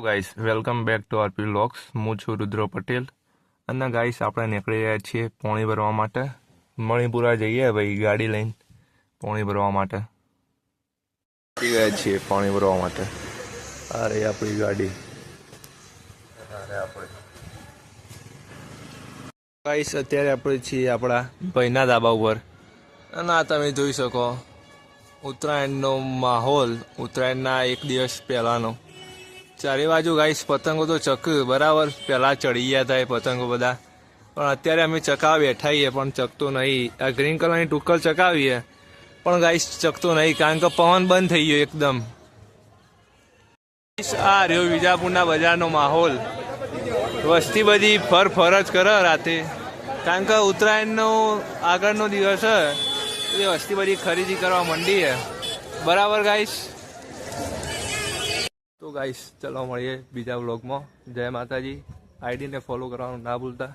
Guys welcome back to RP vlogs. હું છું રુદ્ર પટેલ અને ગાઈસ આપણે નીકળી રહ્યા છીએ પાણી ભરવા માટે। મણિપુરા જઈએ ભાઈ ગાડી લઈને પાણી ભરવા માટે। નીકળી ગયા છીએ પાણી ભરવા માટે। અરે આપણી ગાડી ગાઈસ અત્યારે આપણે છીએ આપણા ભાઈના ધાબા ઉપર અને આ તમે જોઈ શકો ઉત્તરાયણનો માહોલ, ઉત્તરાયણના એક દિવસ પહેલાંનો। ચારે બાજુ ગાઈસ પતંગો તો ચક બરાબર પહેલાં ચડી ગયા હતા એ પતંગો બધા, પણ અત્યારે અમે ચકાવા બેઠા છીએ પણ ચકતો નહીં। આ ગ્રીન કલરની ટુક્કલ ચકાવીએ પણ ગાઈસ ચકતો નહીં કારણ કે પવન બંધ થઈ ગયો એકદમ। આ રહ્યો વિજાપુરના બજારનો માહોલ, વસ્તી બધી ફર જ કરે રાતે કારણ કે ઉત્તરાયણનો આગળનો દિવસ છે એ વસ્તી બધી ખરીદી કરવા માંડી છે બરાબર ગાઈસ। તો ગાઈસ ચલો મળીએ બીજા વ્લોગમાં। જય માતાજી। આઈડીને ફોલો કરવાનું ના ભૂલતા।